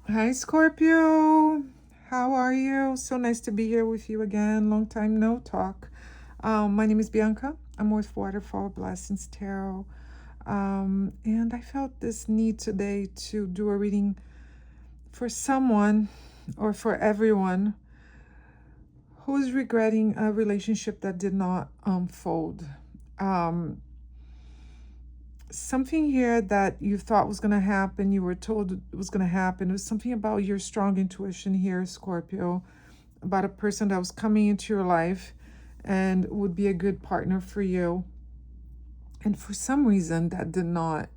Hi, Scorpio. How are you? So nice to be here with you again. Long time no talk. My name is Bianca. I'm with Waterfall Blessings Tarot. And I felt this need today to do a reading for someone or for everyone who's regretting a relationship that did not unfold. Um, Something here that you thought was going to happen, you were told it was going to happen. It was something about your strong intuition here, Scorpio, about a person that was coming into your life and would be a good partner for you. And for some reason that did not,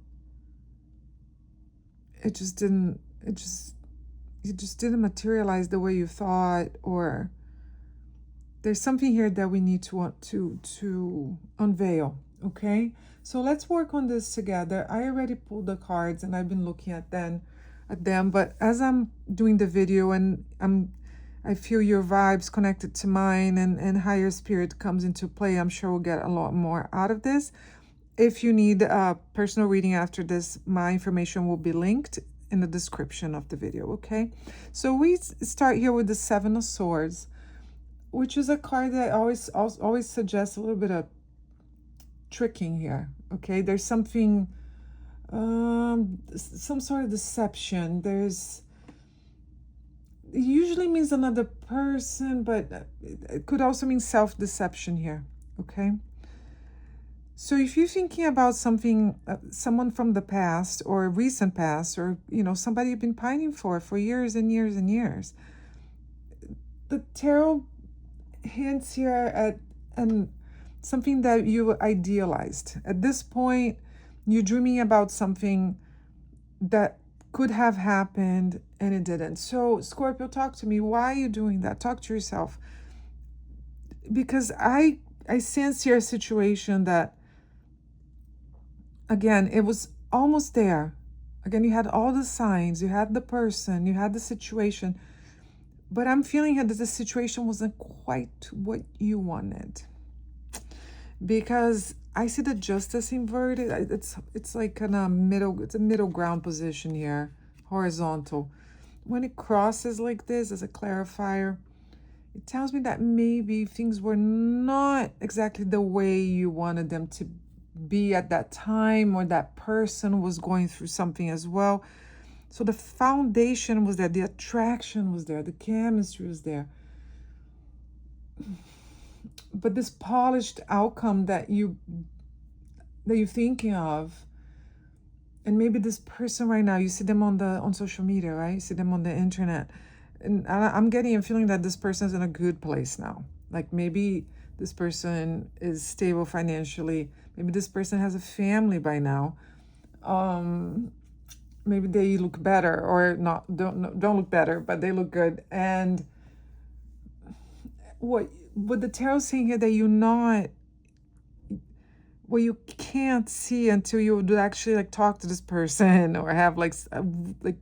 it just didn't, it just didn't materialize the way you thought, or there's something here that we need to want to unveil. Okay, so let's work on this together. I already pulled the cards and I've been looking at them, but as I'm doing the video and I feel your vibes connected to mine, and higher spirit comes into play, I'm sure we'll get a lot more out of this. If you need a personal reading after this, my information will be linked in the description of the video. Okay, so we start here with the Seven of Swords, which is a card that always suggests a little bit of tricking here. Okay, there's something, some sort of deception. It usually means another person, but it could also mean self-deception here. Okay, so if you're thinking about something, someone from the past or recent past, or somebody you've been pining for years and years and years, the tarot hints here at something that you idealized. At this point, you're dreaming about something that could have happened and it didn't. So, Scorpio, talk to me. Why are you doing that? Talk to yourself. Because I sense here a situation that, again, it was almost there. Again, you had all the signs, you had the person, you had the situation, but I'm feeling that the situation wasn't quite what you wanted. Because I see the Justice inverted. It's like in a middle ground position here, horizontal. When it crosses like this as a clarifier, it tells me that maybe things were not exactly the way you wanted them to be at that time, or that person was going through something as well. So the foundation was there, the attraction was there, the chemistry was there. But this polished outcome that you're thinking of, and maybe this person right now, you see them on social media, right? You see them on the internet, and I'm getting a feeling that this person is in a good place now. Like maybe this person is stable financially. Maybe this person has a family by now. Maybe they look better, or not, don't look better, but they look good. And what the tarot's saying here, that you're not, well, you can't see until you would actually like talk to this person, or have like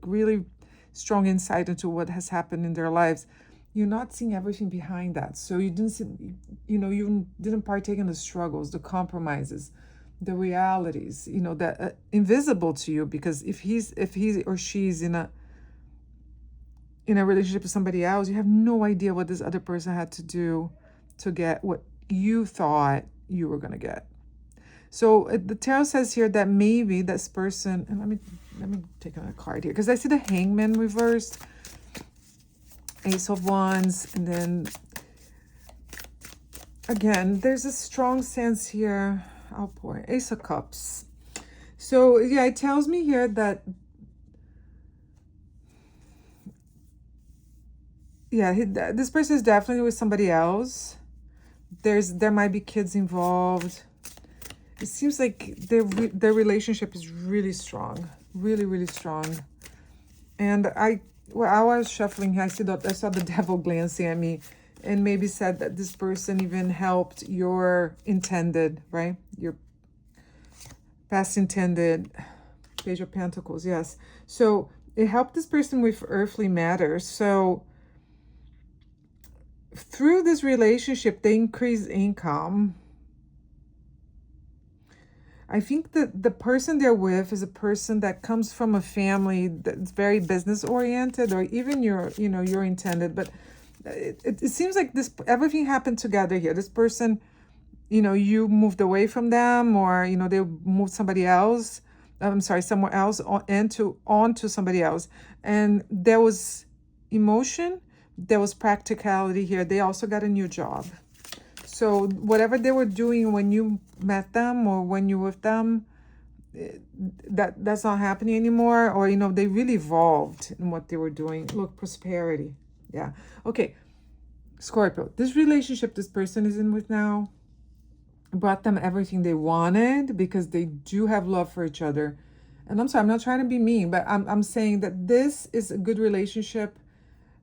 really strong insight into what has happened in their lives. You're not seeing everything behind that. So you didn't see, you didn't partake in the struggles, the compromises, the realities, that invisible to you. Because if he or she's in a relationship with somebody else, you have no idea what this other person had to do to get what you thought you were going to get. So the tarot says here that maybe this person, and let me take another card here, because I see the Hangman reversed, Ace of Wands, and then again there's a strong sense here. I'll pour Ace of Cups. So yeah, it tells me here that this person is definitely with somebody else. There might be kids involved. It seems like their relationship is really strong, really, really strong. And I was shuffling, I saw the devil glancing at me, and maybe said that this person even helped your intended, right? Your past intended. Page of Pentacles, yes. So it helped this person with earthly matters. So through this relationship, they increase income. I think that the person they're with is a person that comes from a family that's very business oriented, or even your intended, but it seems like this everything happened together here. This person, you moved away from them, or they moved somebody else. I'm sorry, somewhere else, on to somebody else, and there was emotion, there was practicality here. They also got a new job. So whatever they were doing when you met them or when you were with them, that's not happening anymore. Or they really evolved in what they were doing. Look, prosperity. Yeah. Okay, Scorpio, this relationship this person is in with now brought them everything they wanted, because they do have love for each other. And I'm sorry, I'm not trying to be mean, but I'm saying that this is a good relationship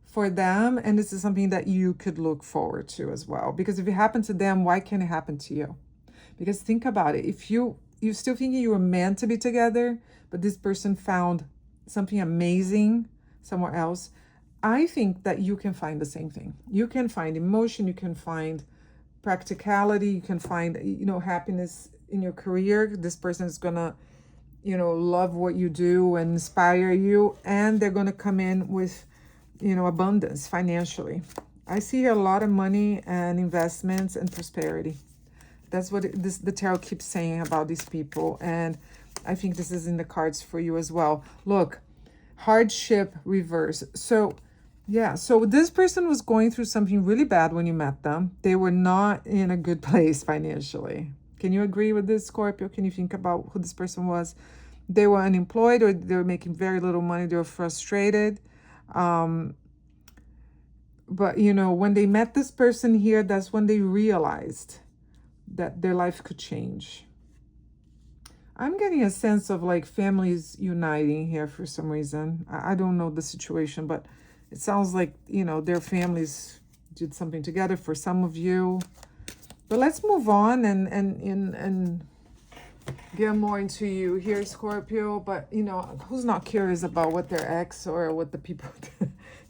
for them, and this is something that you could look forward to as well. Because if it happened to them, why can't it happen to you? Because think about it. If you're still thinking you were meant to be together, but this person found something amazing somewhere else, I think that you can find the same thing. You can find emotion, you can find practicality, you can find happiness in your career. This person is gonna love what you do and inspire you, and they're gonna come in with abundance financially. I see here a lot of money and investments and prosperity. That's what the tarot keeps saying about these people, and I think this is in the cards for you as well. Look, hardship reverse. So yeah, so this person was going through something really bad when you met them. They were not in a good place financially. Can you agree with this, Scorpio? Can you think about who this person was? They were unemployed, or they were making very little money. They were frustrated. But when they met this person here, that's when they realized that their life could change. I'm getting a sense of like families uniting here for some reason. I don't know the situation, but it sounds like their families did something together for some of you. But let's move on and get more into you here, Scorpio. But who's not curious about what their ex or what the people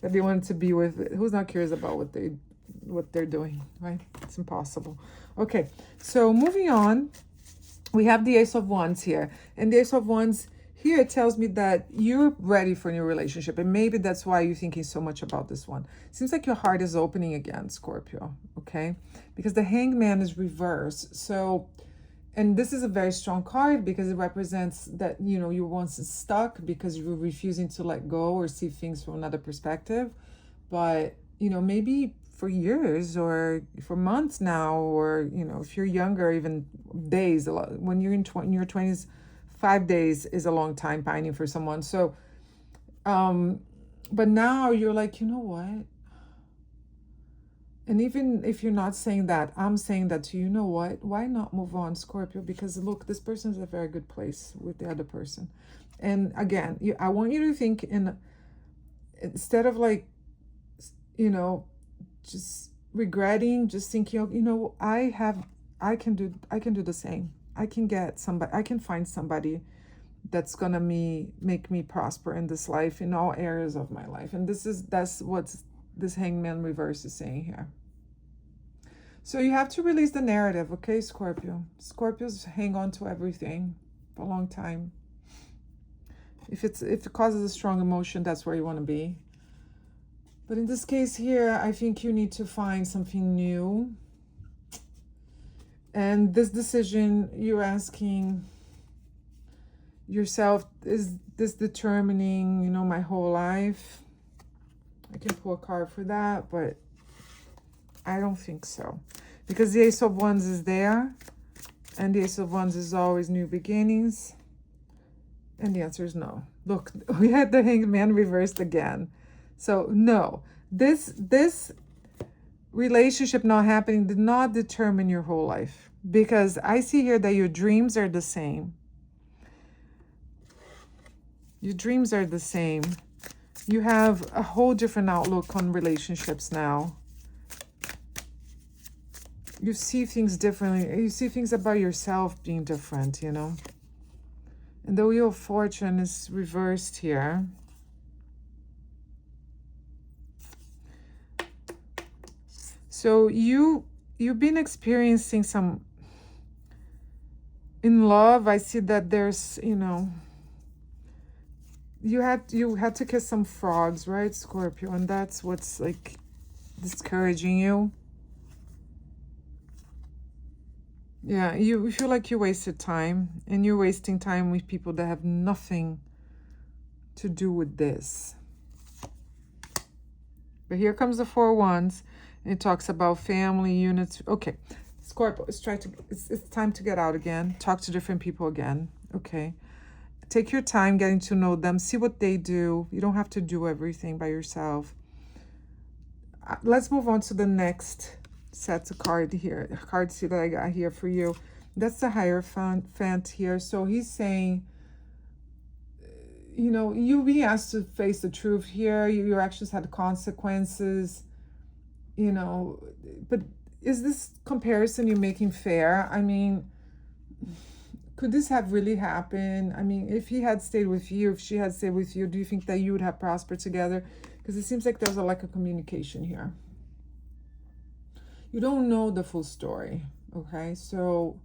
that they wanted to be with? Who's not curious about what they're doing, right? It's impossible. Okay, so moving on, we have the Ace of Wands here, and the Ace of Wands here tells me that you're ready for a new relationship, and maybe that's why you're thinking so much about this one. Seems like your heart is opening again, Scorpio. Okay, because the Hanged Man is reversed. So. And this is a very strong card, because it represents that, you're once stuck because you were refusing to let go or see things from another perspective. But, maybe for years or for months now, or, if you're younger, even days. When you're in your 20s, 5 days is a long time pining for someone. So, but now you're like, you know what? And even if you're not saying that, I'm saying that to you. You know what? Why not move on, Scorpio? Because look, this person is a very good place with the other person. And again, I want you to think instead of like, just regretting, just thinking, I can do the same. I can get somebody, I can find somebody that's gonna make me prosper in this life, in all areas of my life. And that's what this Hangman reverse is saying here. So you have to release the narrative, okay, Scorpio? Scorpios hang on to everything for a long time. If it causes a strong emotion, that's where you want to be. But in this case here, I think you need to find something new. And this decision, you're asking yourself, is this determining, my whole life? I can pull a card for that, but I don't think so. Because the Ace of Wands is there, and the Ace of Wands is always new beginnings. And the answer is no. Look, we had the Hanged Man reversed again. So no, this relationship not happening did not determine your whole life. Because I see here that your dreams are the same. Your dreams are the same. You have a whole different outlook on relationships now. You see things differently. You see things about yourself being different, And the Wheel of Fortune is reversed here. So you've been experiencing some in love, I see that there's, you had to kiss some frogs, right, Scorpio? And that's what's like discouraging you. Yeah, you feel like you wasted time, and you're wasting time with people that have nothing to do with this. But here comes the 4 Wands, and it talks about family units. Okay, Scorpio, it's time to get out again. Talk to different people again. Okay, take your time getting to know them. See what they do. You don't have to do everything by yourself. Let's move on to the next set of cards that I got here for you. That's the Hierophant here. So he's saying, you being asked to face the truth here. Your actions had consequences, but is this comparison you're making fair? I mean, could this have really happened? I mean, if he had stayed with you, if she had stayed with you, do you think that you would have prospered together? Because it seems like there's a lack of communication here. You don't know the full story, okay? So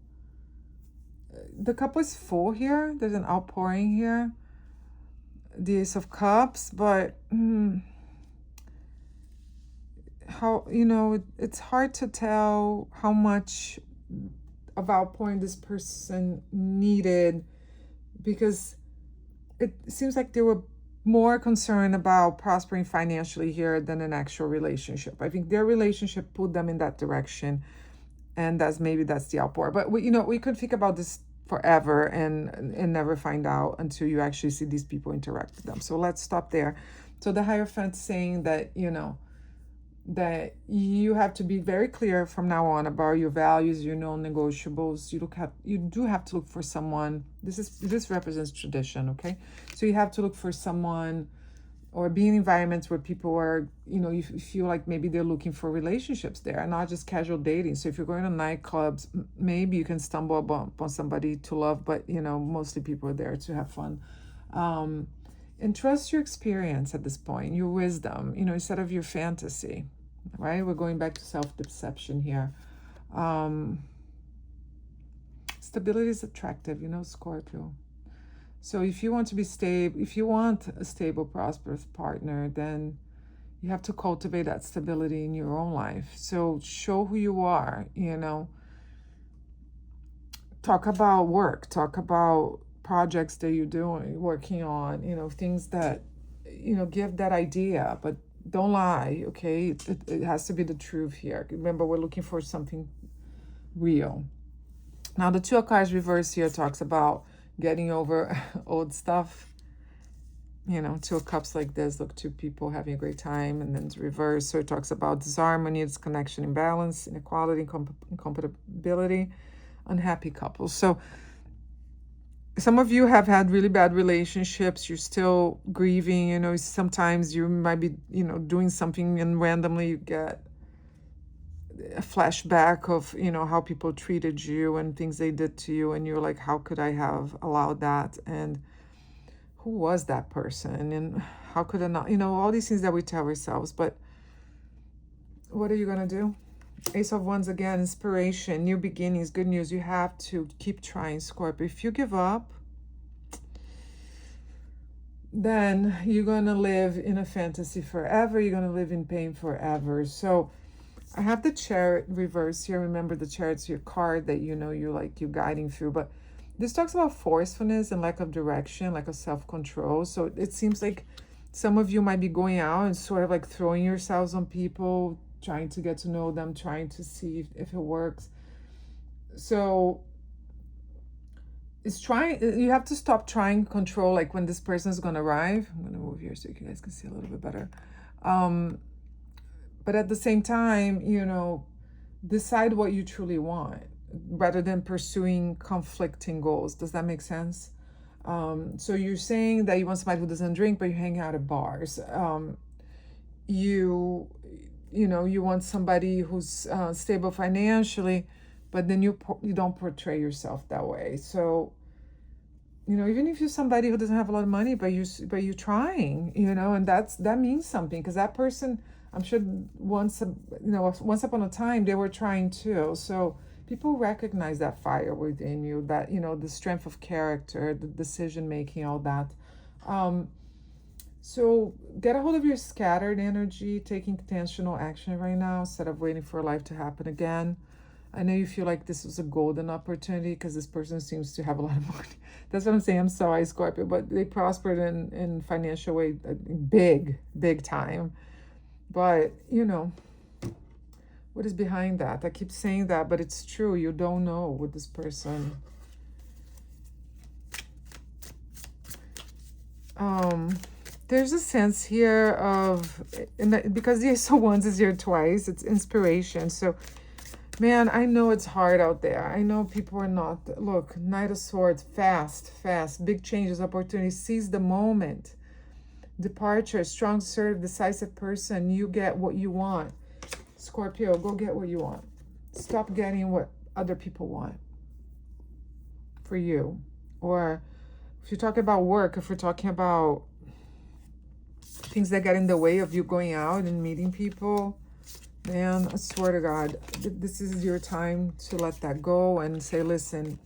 the cup is full here. There's an outpouring here. The Ace of Cups, but how, it's hard to tell how much of outpouring this person needed, because it seems like they were more concerned about prospering financially here than an actual relationship. I think their relationship put them in that direction, and that's the outpour. But we could think about this forever and never find out until you actually see these people interact with them. So let's stop there. So the Hierophant saying that that you have to be very clear from now on about your values, your non-negotiables. You do have to look for someone. This represents tradition, okay? So you have to look for someone, or be in environments where people are, you feel like maybe they're looking for relationships there, and not just casual dating. So if you're going to nightclubs, maybe you can stumble upon somebody to love, but mostly people are there to have fun. And trust your experience at this point, your wisdom, instead of your fantasy, right? We're going back to self-deception here. Stability is attractive, Scorpio. So if you want to be stable, if you want a stable, prosperous partner, then you have to cultivate that stability in your own life. So show who you are, Talk about work, talk about projects that you're working on, things that, give that idea, but don't lie, okay? It has to be the truth here. Remember, we're looking for something real. Now, the Two of Cards reverse here talks about getting over old stuff. Two of Cups like this, look, two people having a great time, and then it's reverse. So it talks about disharmony, disconnection, imbalance, inequality, incompatibility, unhappy couples. So some of you have had really bad relationships. You're still grieving, sometimes you might be, doing something and randomly you get a flashback of, how people treated you and things they did to you. And you're like, how could I have allowed that? And who was that person? And how could I not, all these things that we tell ourselves. But what are you going to do? Ace of Wands again, inspiration, new beginnings, good news. You have to keep trying, Scorpio. If you give up, then you're going to live in a fantasy forever. You're going to live in pain forever. So I have the Chariot reverse here. Remember, the Chariot's your card that you're guiding through. But this talks about forcefulness and lack of direction, lack of self-control. So it seems like some of you might be going out and sort of like throwing yourselves on people, trying to get to know them, trying to see if it works. So you have to stop trying to control, like when this person is going to arrive. I'm going to move here so you guys can see a little bit better. But at the same time, decide what you truly want rather than pursuing conflicting goals. Does that make sense? So you're saying that you want somebody who doesn't drink, but you hang out at bars. You want somebody who's stable financially, but then you don't portray yourself that way. So, even if you're somebody who doesn't have a lot of money, but you're trying, and that means something, because that person, I'm sure once upon a time they were trying too. So People recognize that fire within you, that, you know, the strength of character, the decision making, all that. So get a hold of your scattered energy, taking intentional action right now instead of waiting for life to happen again. I know you feel like this was a golden opportunity because this person seems to have a lot of money. That's what I'm saying. I'm sorry, Scorpio, but they prospered in financial way, big time. But, you know, what is behind that? I keep saying that, but it's true. You don't know with this person. There's a sense here of, because the Ace of Wands is here twice, it's inspiration. So, man, I know it's hard out there. I know people are not. Look, Knight of Swords, fast, big changes, opportunities, seize the moment. Departure, strong, assertive, decisive person. You get what you want. Scorpio, go get what you want. Stop getting what other people want for you. Or if you're talking about work, if we're talking about things that get in the way of you going out and meeting people, man, I swear to God, this is your time to let that go and say, listen,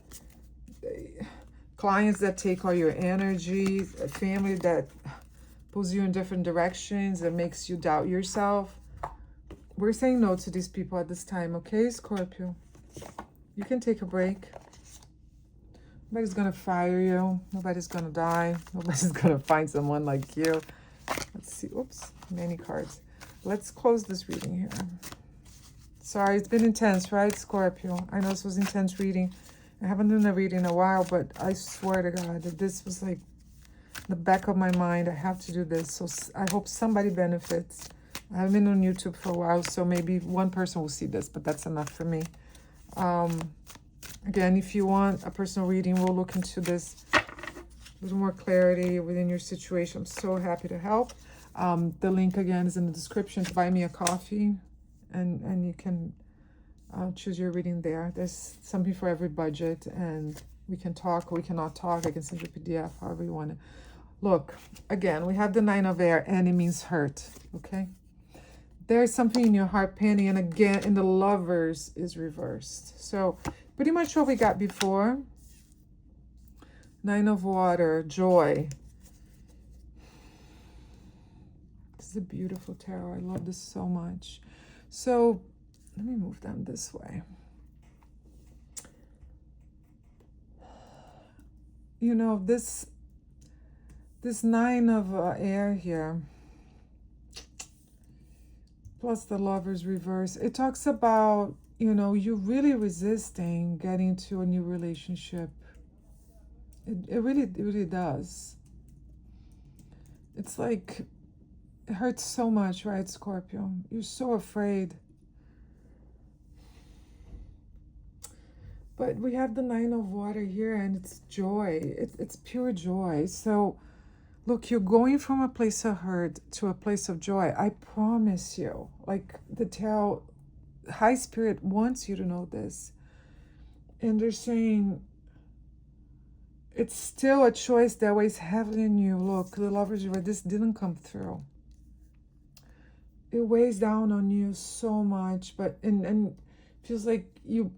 clients that take all your energy, a family that pulls you in different directions, that makes you doubt yourself. We're saying no to these people at this time, okay, Scorpio? You can take a break. Nobody's going to fire you. Nobody's going to die. Nobody's going to find someone like you. Let's see. Oops, many cards. Let's close this reading here. Sorry, it's been intense, right, Scorpio? I know this was intense reading. I haven't done a reading in a while, but I swear to God that this was like the back of my mind. I have to do this. So I hope somebody benefits. I haven't been on YouTube for a while, so maybe one person will see this, but that's enough for me. Again, if you want a personal reading, we'll look into this. A little more clarity within your situation. I'm so happy to help. The link again is in the description to buy me a coffee, and you can choose your reading there. There's something for every budget, and we can talk or we cannot talk. I can send you a PDF, however you want it. Look, again, we have the Nine of Air, and it means hurt, okay? There's something in your heart pending, and again, in the Lovers is reversed. So pretty much what we got before. Nine of Water, joy. This is a beautiful tarot. I love this so much. So let me move them this way. You know, this Nine of Air here, plus the Lovers reverse, it talks about, you know, you're really resisting getting to a new relationship. It really does. It's like, it hurts so much, right, Scorpio? You're so afraid. But we have the Nine of Water here, and it's joy. It's pure joy. So, look, you're going from a place of hurt to a place of joy. I promise you. Like, the tarot, High Spirit wants you to know this. And they're saying it's still a choice that weighs heavily on you. Look, the Lovers, this didn't come through. It weighs down on you so much, but and feels like you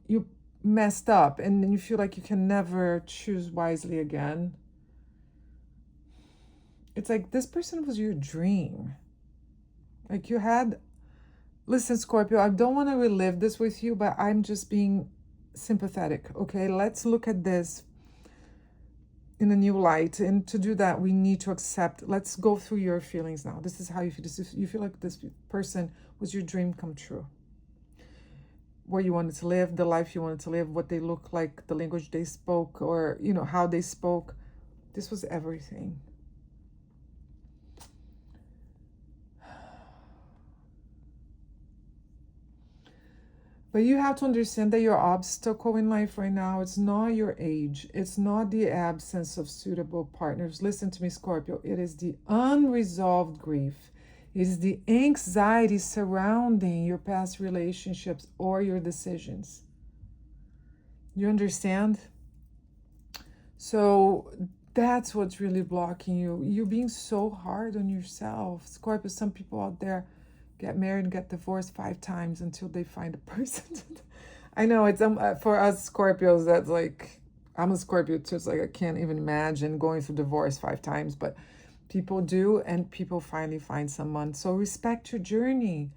messed up, and then you feel like you can never choose wisely again. It's like this person was your dream. Like you had, listen, Scorpio, I don't want to relive this with you, but I'm just being sympathetic, okay? Let's look at this in a new light, and to do that we need to accept. Let's go through your feelings now. This is how you feel. You feel like this person was your dream come true, where you wanted to live, the life you wanted to live, what they look like, the language they spoke, or, you know, how they spoke. This was everything. But you have to understand that your obstacle in life right now, it's not your age. It's not the absence of suitable partners. Listen to me, Scorpio. It is the unresolved grief. It is the anxiety surrounding your past relationships or your decisions. You understand? So that's what's really blocking you. You're being so hard on yourself. Scorpio, some people out there get married and get divorced 5 times until they find a person. I know it's for us Scorpios, that's like, I'm a Scorpio too. It's like I can't even imagine going through divorce 5 times, but people do, and people finally find someone. So respect your journey.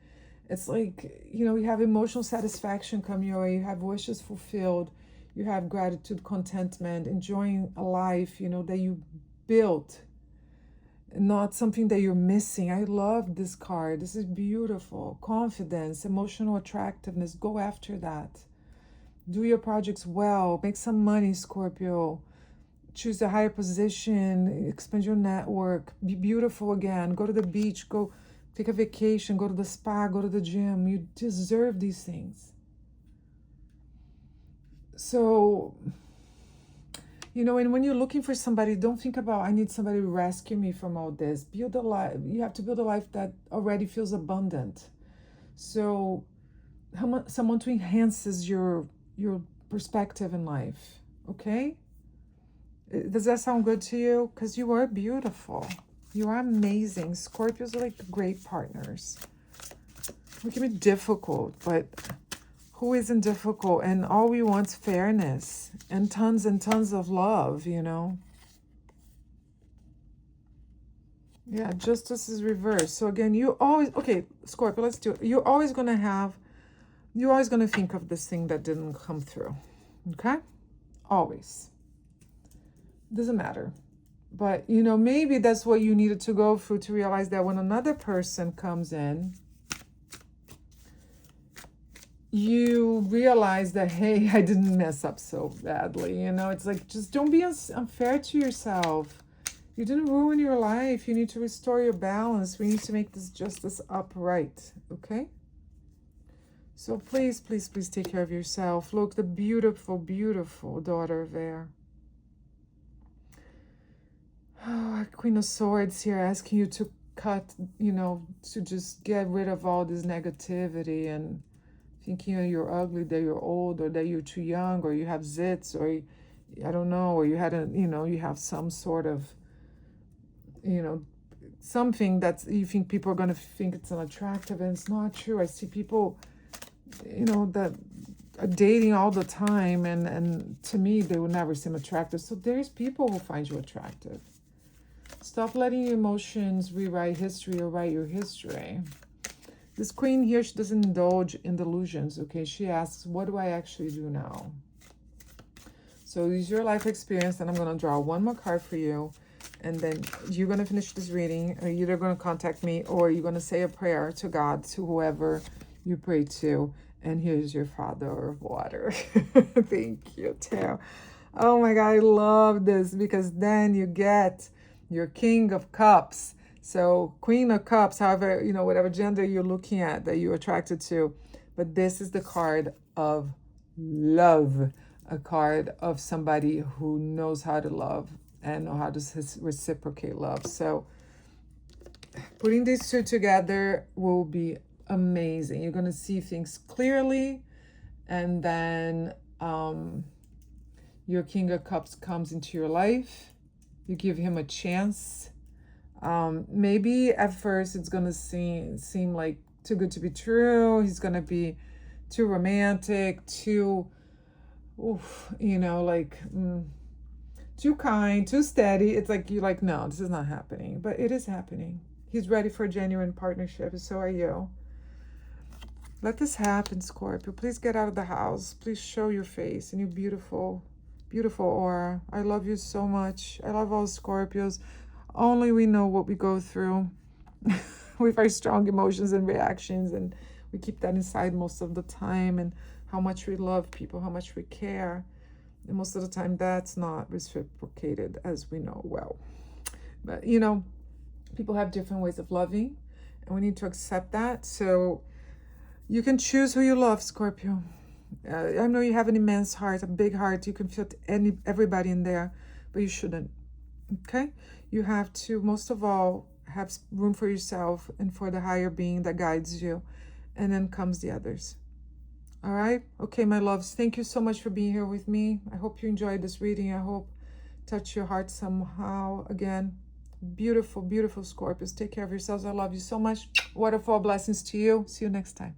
It's like, you know, you have emotional satisfaction come your way, you have wishes fulfilled, you have gratitude, contentment, enjoying a life, you know, that you built, not something that you're missing. I love this card. This is beautiful. Confidence, emotional attractiveness. Go after that. Do your projects well. Make some money, Scorpio. Choose a higher position. Expand your network. Be beautiful again. Go to the beach. Go take a vacation. Go to the spa. Go to the gym. You deserve these things. So, you know, and when you're looking for somebody, don't think about, I need somebody to rescue me from all this. Build a life. You have to build a life that already feels abundant. So, someone to enhances your perspective in life. Okay? Does that sound good to you? Because you are beautiful. You are amazing. Scorpios are like great partners. We can be difficult, but who isn't difficult? And all we want is fairness and tons of love, you know? Yeah, justice is reversed. So again, you always, okay, Scorpio, let's do it. You're always going to think of this thing that didn't come through. Okay? Always. Doesn't matter. But, you know, maybe that's what you needed to go through to realize that when another person comes in, you realize that, hey, I didn't mess up so badly. You know, it's like, just don't be unfair to yourself. You didn't ruin your life. You need to restore your balance. We need to make this justice upright. Okay? So please, please, please take care of yourself. Look, the beautiful, beautiful daughter there. Oh, Queen of Swords here asking you to cut, you know, to just get rid of all this negativity and thinking you're ugly, that you're old, or that you're too young, or you have zits, or I don't know, or you had a, you know, you have some sort of, you know, something that you think people are going to think it's unattractive, and it's not true. I see people, you know, that are dating all the time, and to me, they would never seem attractive. So there's people who find you attractive. Stop letting your emotions rewrite history or write your history. This queen here, she doesn't indulge in delusions, okay? She asks, what do I actually do now? So use your life experience, and I'm going to draw one more card for you, and then you're going to finish this reading, or you're either going to contact me, or you're going to say a prayer to God, to whoever you pray to, and here's your Father of Water. Thank you, Tarot. Oh my God, I love this, because then you get your King of Cups. So Queen of Cups, however, you know, whatever gender you're looking at that you're attracted to. But this is the card of love, a card of somebody who knows how to love and know how to reciprocate love. So putting these two together will be amazing. You're going to see things clearly, and then your King of Cups comes into your life. You give him a chance. Maybe at first it's going to seem like too good to be true. He's going to be too romantic, too, you know, like too kind, too steady. It's like, you're like, no, this is not happening. But it is happening. He's ready for a genuine partnership, and so are you. Let this happen, Scorpio. Please get out of the house. Please show your face and your beautiful, beautiful aura. I love you so much. I love all Scorpios. Only we know what we go through with our strong emotions and reactions, and we keep that inside most of the time, and how much we love people, how much we care. And most of the time that's not reciprocated, as we know well. But, you know, people have different ways of loving, and we need to accept that. So you can choose who you love, Scorpio. I know you have an immense heart, a big heart. You can fit everybody in there, but you shouldn't. Okay? You have to, most of all, have room for yourself and for the higher being that guides you. And then comes the others. All right? Okay, my loves. Thank you so much for being here with me. I hope you enjoyed this reading. I hope touch your heart somehow. Again, beautiful, beautiful Scorpios. Take care of yourselves. I love you so much. Waterfall blessings to you. See you next time.